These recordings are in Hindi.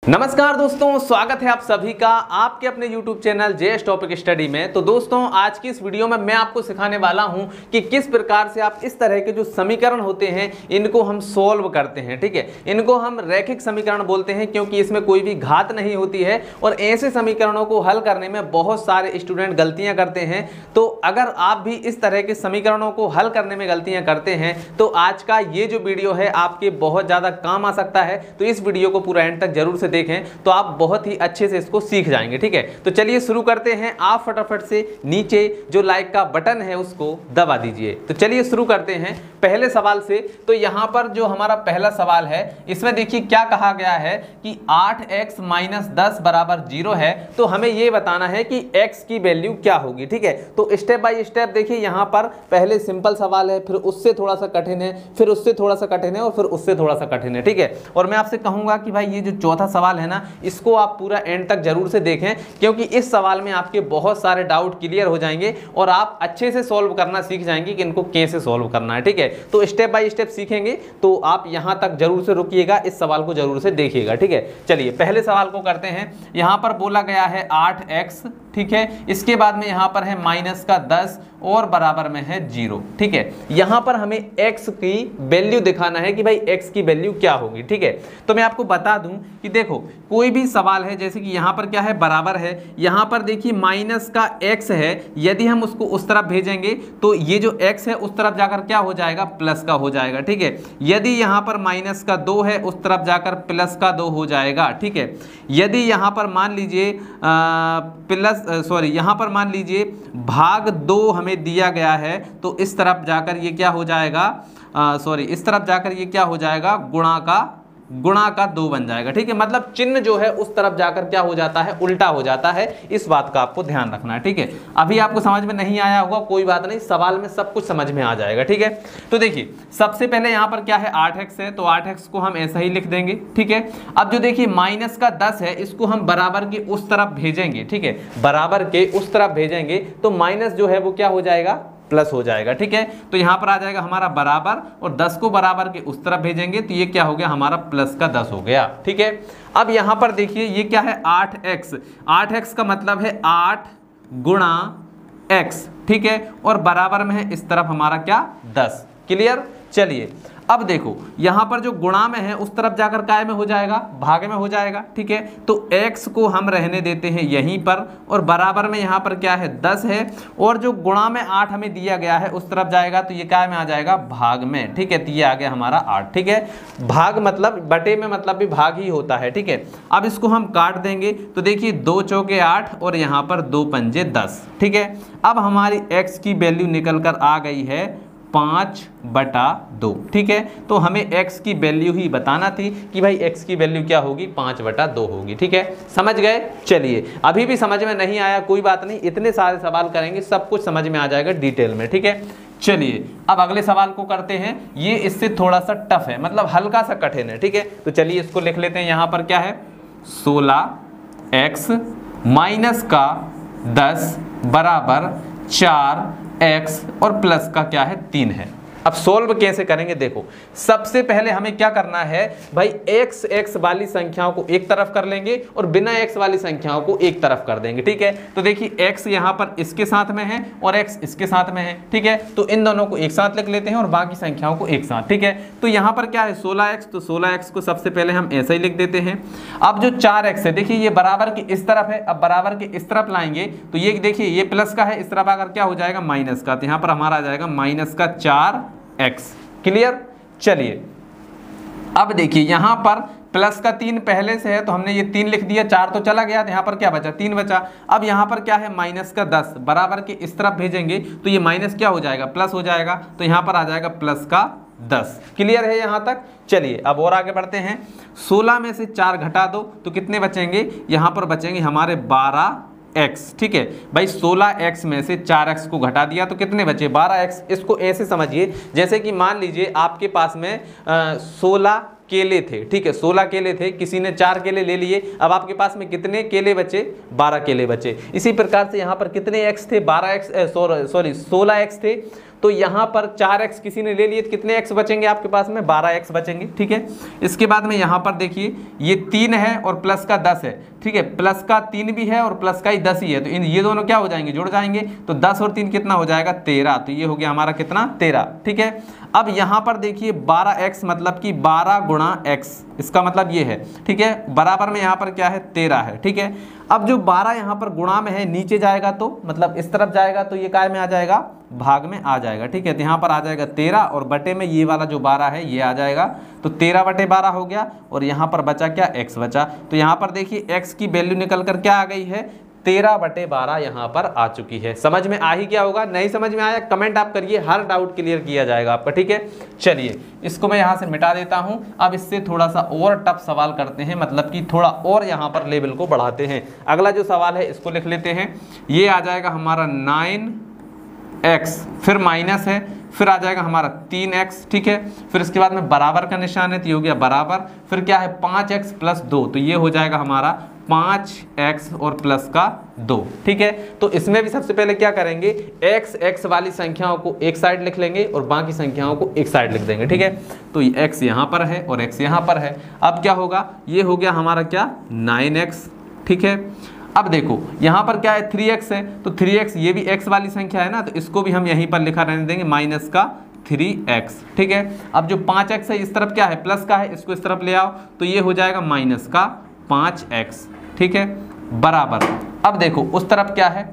नमस्कार दोस्तों, स्वागत है आप सभी का आपके अपने YouTube channel JS topic study में। तो दोस्तों, आज की इस वीडियो में मैं आपको सिखाने वाला हूं कि किस प्रकार से आप इस तरह के जो समीकरण होते हैं इनको हम सोल्व करते हैं। ठीक है, इनको हम रैखिक समीकरण बोलते हैं क्योंकि इसमें कोई भी घात नहीं होती है और ऐसे समीकरणों को हल करने में बहुत सारे स्टूडेंट गलतियां करते हैं। तो अगर आप भी इस तरह के समीकरणों को हल करने में गलतियां करते हैं तो आज का ये जो वीडियो है आपके बहुत ज़्यादा काम आ सकता है। तो इस वीडियो को पूरा एंड तक जरूर से देखें तो आप बहुत ही अच्छे से इसको सीख जाएंगे। ठीक है, तो चलिए शुरू करते हैं। आप फटाफट से नीचे जो लाइक का बटन है उसको दबा दीजिए। तो चलिए शुरू करते हैं पहले सवाल से। तो यहां पर जो हमारा पहला सवाल है इसमें देखिए क्या कहा गया है कि 8x - 10 बराबर 0 है। तो हमें यह बताना है कि x की वैल्यू क्या होगी। ठीक है, तो स्टेप बाय स्टेप देखिए, यहां पर पहले सिंपल सवाल है, फिर उससे थोड़ा सा कठिन है, फिर उससे थोड़ा सा कठिन है और फिर उससे थोड़ा सा कठिन है। ठीक है, और मैं आपसे कहूंगा कि भाई ये जो चौथा सवाल है ना, इसको आप पूरा एंड तक जरूर से देखें क्योंकि इस सवाल में आपके बहुत सारे डाउट क्लियर हो जाएंगे और आप अच्छे से सॉल्व करना सीख जाएंगे कि इनको कैसे सॉल्व करना है। ठीक है, तो स्टेप बाय स्टेप सीखेंगे तो आप यहां तक जरूर से रुकिएगा, इस सवाल को जरूर से देखिएगा। ठीक है, चलिए पहले सवाल को करते हैं। यहां पर बोला गया है 8x, ठीक है, इसके बाद में यहां पर है -10 और बराबर में है 0। ठीक है, यहां पर हमें x की वैल्यू दिखाना है कि भाई x की वैल्यू क्या होगी। ठीक है, तो मैं आपको बता दूं कि देखो कोई भी सवाल है, जैसे कि यहां पर क्या है, बराबर है, यहां पर देखिए माइनस का x है, यदि हम उसको उस तरफ भेजेंगे तो ये जो x है उस तरफ जाकर क्या हो जाएगा, प्लस का हो जाएगा। ठीक है, यदि यहां पर -2 है उस तरफ जाकर +2 हो जाएगा। ठीक है, यदि यहां पर मान लीजिए यहां पर मान लीजिए भाग 2 हमें दिया गया है तो इस तरफ जाकर ये क्या हो जाएगा, इस तरफ जाकर ये क्या हो जाएगा, गुणा का 2 बन जाएगा। ठीक है, मतलब चिन्ह जो है उस तरफ जाकर क्या हो जाता है, उल्टा हो जाता है। इस बात का आपको ध्यान रखना है। ठीक है, अभी आपको समझ में नहीं आया होगा, कोई बात नहीं, सवाल में सब कुछ समझ में आ जाएगा। ठीक है, तो देखिए सबसे पहले यहाँ पर क्या है, 8x है, तो 8x को हम ऐसा ही लिख देंगे। ठीक है, अब जो देखिए -10 है, इसको हम बराबर के उस तरफ भेजेंगे। ठीक है, बराबर के उस तरफ भेजेंगे तो माइनस जो है वो क्या हो जाएगा, प्लस हो जाएगा। ठीक है, तो यहां पर आ जाएगा हमारा बराबर और 10 को बराबर के उस तरफ भेजेंगे तो ये क्या हो गया, हमारा +10 हो गया। ठीक है, अब यहां पर देखिए ये क्या है, 8x का मतलब है 8 × x। ठीक है, और बराबर में है इस तरफ हमारा क्या, 10। क्लियर। चलिए अब देखो यहां पर जो गुणा में है उस तरफ जाकर काय में हो जाएगा, भाग में हो जाएगा। ठीक है, तो x को हम रहने देते हैं यहीं पर और बराबर में यहां पर क्या है, 10 है, और जो गुणा में 8 हमें दिया गया है उस तरफ जाएगा तो ये काय में आ जाएगा, भाग में। ठीक है, तो ये आ गया हमारा 8। ठीक है, भाग मतलब बटे में मतलब भी भाग ही होता है। ठीक है, अब इसको हम काट देंगे तो देखिए 2 चौके 8 और यहाँ पर 2 पंजे 10। ठीक है, अब हमारी x की वैल्यू निकल कर आ गई है 5/2। ठीक है, तो हमें x की वैल्यू ही बताना थी कि भाई x की वैल्यू क्या होगी, 5/2 होगी। ठीक है, समझ गए। चलिए अभी भी समझ में नहीं आया, कोई बात नहीं, इतने सारे सवाल करेंगे सब कुछ समझ में आ जाएगा डिटेल में। ठीक है, चलिए अब अगले सवाल को करते हैं। ये इससे थोड़ा सा टफ है, मतलब हल्का सा कठिन है। ठीक है, तो चलिए इसको लिख लेते हैं। यहाँ पर क्या है, 16x - 10 बराबर 4x और प्लस का क्या है, 3 है। अब सोल्व कैसे करेंगे, देखो सबसे पहले हमें क्या करना है भाई, x वाली संख्याओं को एक तरफ कर लेंगे और बिना x वाली संख्याओं को एक तरफ कर देंगे। ठीक है, तो देखिए x यहाँ पर इसके साथ में है और x इसके साथ में है। ठीक है, तो इन दोनों को एक साथ लिख लेते हैं और बाकी संख्याओं को एक साथ। ठीक है, तो यहाँ पर क्या है, 16x, तो 16x को सबसे पहले हम ऐसा ही लिख देते हैं। अब जो 4x है, देखिए ये बराबर के इस तरफ है, अब बराबर के इस तरफ लाएंगे तो ये देखिए ये प्लस का है, इस तरफ आकर क्या हो जाएगा, माइनस का, तो यहाँ पर हमारा आ जाएगा -4x। क्लियर। चलिए अब देखिए यहां पर प्लस का 3 पहले से है तो हमने ये 3 लिख दिया, 4 तो चला गया, तो यहाँ पर क्या बचा, 3 बचा। अब यहाँ पर क्या है, -10 बराबर के इस तरफ भेजेंगे तो ये माइनस क्या हो जाएगा, प्लस हो जाएगा, तो यहाँ पर आ जाएगा +10। क्लियर है यहाँ तक। चलिए अब और आगे बढ़ते हैं। 16 में से 4 घटा दो तो कितने बचेंगे, यहाँ पर बचेंगे हमारे 12x। ठीक है भाई, 16x में से 4x को घटा दिया तो कितने बचे, 12x। इसको ऐसे समझिए जैसे कि मान लीजिए आपके पास में 16 केले थे। ठीक है, 16 केले थे, किसी ने 4 केले ले लिए, अब आपके पास में कितने केले बचे, 12 केले बचे। इसी प्रकार से यहाँ पर कितने x थे, 16x थे, तो यहाँ पर 4x किसी ने ले लिए तो कितने x बचेंगे आपके पास में? 12x बचेंगे, ठीक है। इसके बाद में यहाँ पर देखिए ये 3 है और प्लस का 10 है, ठीक है, प्लस का 3 भी है और प्लस का ही 10 ही है, तो ये दोनों क्या हो जाएंगे? जुड़ जाएंगे। तो 10 और 3 कितना हो जाएगा? 13। तो ये हो गया हमारा कितना? 13, ठीक है। अब यहाँ पर देखिए 12x मतलब कि 12 गुणा x, इसका मतलब ये है, ठीक है, बराबर में यहाँ पर क्या है? 13 है, ठीक है। अब जो 12 यहाँ पर गुणा में है, नीचे जाएगा तो मतलब इस तरफ जाएगा तो ये काय में आ जाएगा? भाग में आ जाएगा, ठीक है। तो यहाँ पर आ जाएगा 13 और बटे में ये वाला जो 12 है ये आ जाएगा, तो 13 बटे 12 हो गया और यहाँ पर बचा क्या? x बचा। तो यहाँ पर देखिए x की वैल्यू निकल कर क्या आ गई है? 13 बटे 12 यहाँ पर आ चुकी है। समझ में आ ही क्या होगा? नहीं समझ में आया कमेंट आप करिए, हर डाउट क्लियर किया जाएगा आपका, ठीक है। चलिए इसको मैं यहाँ से मिटा देता हूँ। अब इससे थोड़ा सा और टफ सवाल करते हैं, मतलब कि थोड़ा और यहाँ पर लेवल को बढ़ाते हैं। अगला जो सवाल है इसको लिख लेते हैं। ये आ जाएगा हमारा 9x, फिर माइनस है, फिर आ जाएगा हमारा 3x, ठीक है। फिर इसके बाद में बराबर का निशान है तो ये हो गया बराबर, फिर क्या है? 5x प्लस 2, तो ये हो जाएगा हमारा 5x और प्लस का 2, ठीक है। तो इसमें भी सबसे पहले क्या करेंगे? x वाली संख्याओं को एक साइड लिख लेंगे और बाकी संख्याओं को एक साइड लिख देंगे, ठीक है। तो ये x यहाँ पर है और x यहाँ पर है। अब क्या होगा? ये हो गया हमारा क्या? 9x, ठीक है। अब देखो यहाँ पर क्या है? 3x है, तो 3x ये भी x वाली संख्या है ना, तो इसको भी हम यहीं पर लिखा रहने देंगे माइनस का 3x, ठीक है। अब जो 5x है इस तरफ क्या है? प्लस का है, इसको इस तरफ ले आओ तो ये हो जाएगा माइनस का 5x, ठीक है, बराबर। अब देखो उस तरफ क्या है?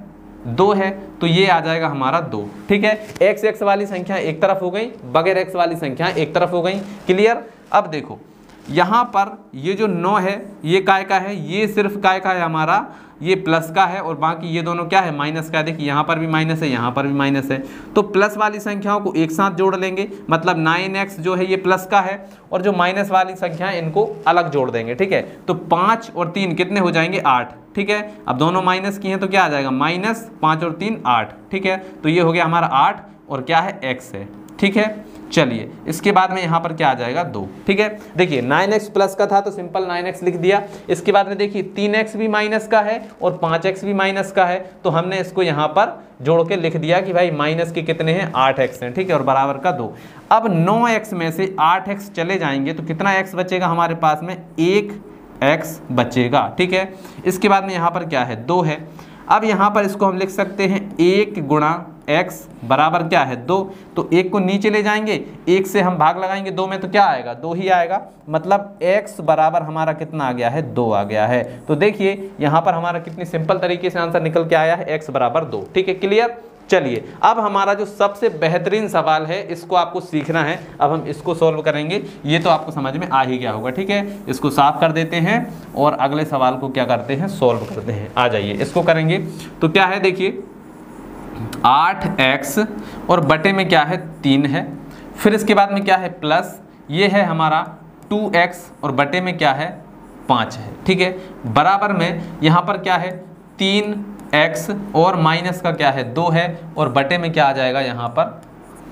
2 है, तो ये आ जाएगा हमारा 2, ठीक है। x वाली संख्या एक तरफ हो गई, बगैर x वाली संख्या एक तरफ हो गई, क्लियर। अब देखो यहाँ पर ये जो 9 है ये काय का है? ये सिर्फ काय का है हमारा? ये प्लस का है और बाकी ये दोनों क्या है? माइनस का है। देखिए यहाँ पर भी माइनस है, यहाँ पर भी माइनस है, तो प्लस वाली संख्याओं को एक साथ जोड़ लेंगे, मतलब 9x जो है ये प्लस का है और जो माइनस वाली संख्या है इनको अलग जोड़ देंगे, ठीक है। तो 5 और 3 कितने हो जाएंगे? 8, ठीक है। अब दोनों माइनस की हैं तो क्या आ जाएगा? माइनस 5 और 3 8, ठीक है। तो ये हो गया हमारा 8 और क्या है? x है, ठीक है। चलिए इसके बाद में यहाँ पर क्या आ जाएगा? 2, ठीक है। देखिए 9x प्लस का था तो सिंपल 9x लिख दिया। इसके बाद में देखिए 3x भी माइनस का है और 5x भी माइनस का है, तो हमने इसको यहाँ पर जोड़ के लिख दिया कि भाई माइनस के कितने हैं? 8x हैं, ठीक है, और बराबर का 2। अब 9x में से 8x चले जाएंगे तो कितना x बचेगा हमारे पास में? 1x बचेगा, ठीक है। इसके बाद में यहाँ पर क्या है? 2 है। अब यहाँ पर इसको हम लिख सकते हैं 1 गुणा x बराबर क्या है? 2। तो 1 को नीचे ले जाएंगे, 1 से हम भाग लगाएंगे 2 में तो क्या आएगा? 2 ही आएगा, मतलब x बराबर हमारा कितना आ गया है? 2 आ गया है। तो देखिए यहाँ पर हमारा कितनी सिंपल तरीके से आंसर निकल के आया है, x बराबर 2, ठीक है, क्लियर। चलिए अब हमारा जो सबसे बेहतरीन सवाल है इसको आपको सीखना है। अब हम इसको सॉल्व करेंगे, ये तो आपको समझ में आ ही गया होगा, ठीक है। इसको साफ कर देते हैं और अगले सवाल को क्या करते हैं? सॉल्व करते हैं। आ जाइए इसको करेंगे। तो क्या है? देखिए 8x और बटे में क्या है? 3 है, फिर इसके बाद में क्या है? प्लस ये है हमारा 2x और बटे में क्या है? 5 है, ठीक है, बराबर में यहाँ पर क्या है? 3x और माइनस का क्या है? 2 है और बटे में क्या आ जाएगा? यहाँ पर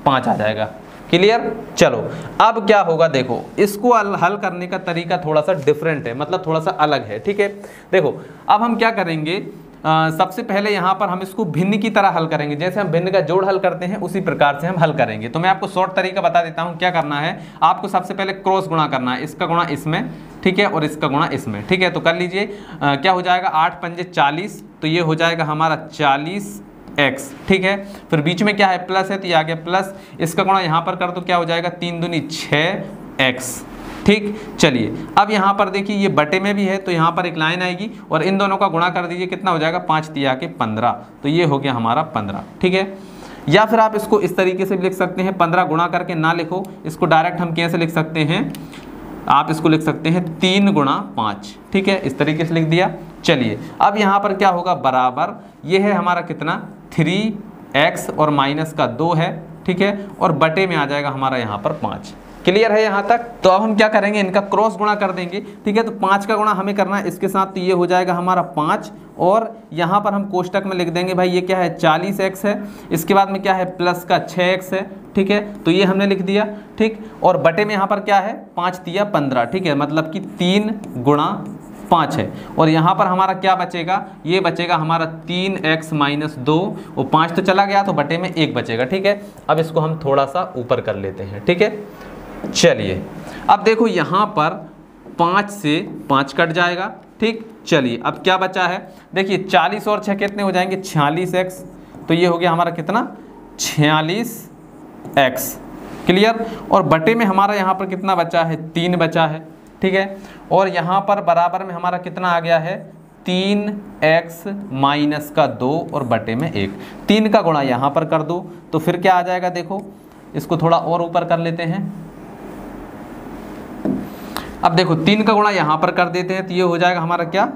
5 आ जाएगा, क्लियर। चलो अब क्या होगा? देखो इसको हल करने का तरीका थोड़ा सा डिफरेंट है, मतलब थोड़ा सा अलग है, ठीक है। देखो अब हम क्या करेंगे? सबसे पहले यहाँ पर हम इसको भिन्न की तरह हल करेंगे, जैसे हम भिन्न का जोड़ हल करते हैं उसी प्रकार से हम हल करेंगे। तो मैं आपको शॉर्ट तरीका बता देता हूँ। क्या करना है? आपको सबसे पहले क्रॉस गुणा करना है, इसका गुणा इसमें, ठीक है, और इसका गुणा इसमें, ठीक है। तो कर लीजिए, क्या हो जाएगा? 8 पंजे 40, तो ये हो जाएगा हमारा 40x, ठीक है। फिर बीच में क्या है? प्लस है, तो ये आ गया प्लस, इसका गुणा यहाँ पर कर तो क्या हो जाएगा? 3 दूनी 6x, ठीक। चलिए अब यहाँ पर देखिए ये बटे में भी है तो यहाँ पर एक लाइन आएगी और इन दोनों का गुणा कर दीजिए, कितना हो जाएगा? 5 तिया के 15, तो ये हो गया हमारा 15, ठीक है। या फिर आप इसको इस तरीके से भी लिख सकते हैं, 15 गुणा करके ना लिखो, इसको डायरेक्ट हम कैसे लिख सकते हैं? आप इसको लिख सकते हैं 3 गुणा 5, ठीक है, इस तरीके से लिख दिया। चलिए अब यहाँ पर क्या होगा? बराबर ये है हमारा कितना? 3x और माइनस का 2 है, ठीक है, और बटे में आ जाएगा हमारा यहाँ पर 5, क्लियर है यहाँ तक। तो अब हम क्या करेंगे? इनका क्रॉस गुणा कर देंगे, ठीक है। तो 5 का गुणा हमें करना है इसके साथ, तो ये हो जाएगा हमारा 5 और यहाँ पर हम कोष्टक में लिख देंगे भाई ये क्या है? 40x है, इसके बाद में क्या है? प्लस का 6x है, ठीक है, तो ये हमने लिख दिया, ठीक। और बटे में यहाँ पर क्या है? 5 तिया 15, ठीक है, मतलब कि 3 गुणा 5 है। और यहाँ पर हमारा क्या बचेगा, ये बचेगा हमारा 3x माइनस 2, वो 5 तो चला गया तो बटे में 1 बचेगा। ठीक है, अब इसको हम थोड़ा सा ऊपर कर लेते हैं। ठीक है, चलिए अब देखो यहाँ पर 5 से 5 कट जाएगा। ठीक, चलिए अब क्या बचा है, देखिए 40 और 6 कितने हो जाएंगे, 46x, तो ये हो गया हमारा कितना, 46x। क्लियर, और बटे में हमारा यहाँ पर कितना बचा है, 3 बचा है। ठीक है, और यहाँ पर बराबर में हमारा कितना आ गया है, 3x माइनस का 2 और बटे में 1। 3 का गुणा यहाँ पर कर दो तो फिर क्या आ जाएगा, देखो इसको थोड़ा और ऊपर कर लेते हैं। अब देखो 3 का गुणा यहाँ पर कर देते हैं तो ये हो जाएगा हमारा क्या,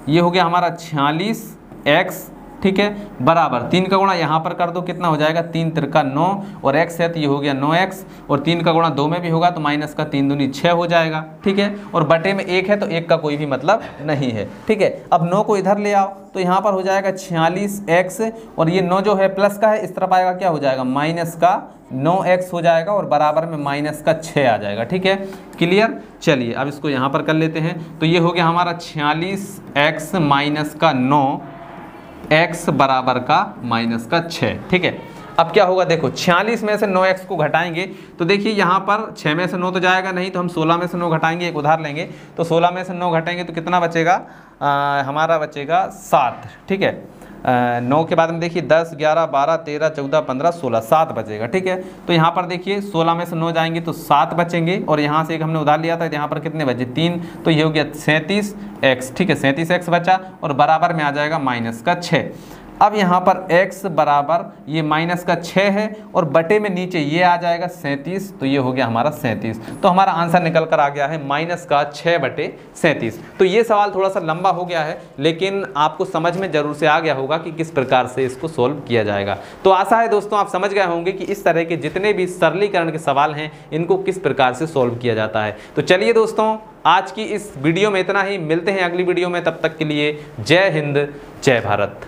ये हो गया हमारा 46x। ठीक है, बराबर 3 का गुणा यहाँ पर कर दो, कितना हो जाएगा, 3 तिरका 9 और x है तो ये हो गया 9x, और 3 का गुणा 2 में भी होगा तो माइनस का 3 दूनी 6 हो जाएगा। ठीक है, और बटे में 1 है तो 1 का कोई भी मतलब नहीं है। ठीक है, अब 9 को इधर ले आओ तो यहाँ पर हो जाएगा 46x, और ये 9 जो है प्लस का है, इस तरफ आएगा क्या हो जाएगा, माइनस का 9x हो जाएगा, और बराबर में माइनस का 6 आ जाएगा। ठीक है, क्लियर। चलिए अब इसको यहाँ पर कर लेते हैं तो ये हो गया हमारा 46x माइनस का 9, x बराबर का माइनस का 6। ठीक है, अब क्या होगा, देखो 46 में से 9x को घटाएंगे तो देखिए यहाँ पर 6 में से 9 तो जाएगा नहीं, तो हम 16 में से 9 घटाएंगे, एक उधार लेंगे तो 16 में से 9 घटाएंगे तो कितना बचेगा, हमारा बचेगा 7। ठीक है, 9 के बाद में देखिए 10, 11, 12, 13, 14, 15, 16, 7 बचेगा। ठीक है, तो यहाँ पर देखिए 16 में से 9 जाएंगे तो 7 बचेंगे, और यहाँ से एक हमने उधार लिया था तो यहाँ पर कितने बचे, 3, तो ये हो गया 37x। ठीक है, 37x बचा, और बराबर में आ जाएगा माइनस का 6। अब यहाँ पर x बराबर ये माइनस का 6 है, और बटे में नीचे ये आ जाएगा 37, तो ये हो गया हमारा 37। तो हमारा आंसर निकल कर आ गया है माइनस का 6/37। तो ये सवाल थोड़ा सा लंबा हो गया है, लेकिन आपको समझ में जरूर से आ गया होगा कि किस प्रकार से इसको सोल्व किया जाएगा। तो आशा है दोस्तों आप समझ गए होंगे कि इस तरह के जितने भी सरलीकरण के सवाल हैं इनको किस प्रकार से सोल्व किया जाता है। तो चलिए दोस्तों, आज की इस वीडियो में इतना ही, मिलते हैं अगली वीडियो में, तब तक के लिए जय हिंद, जय भारत।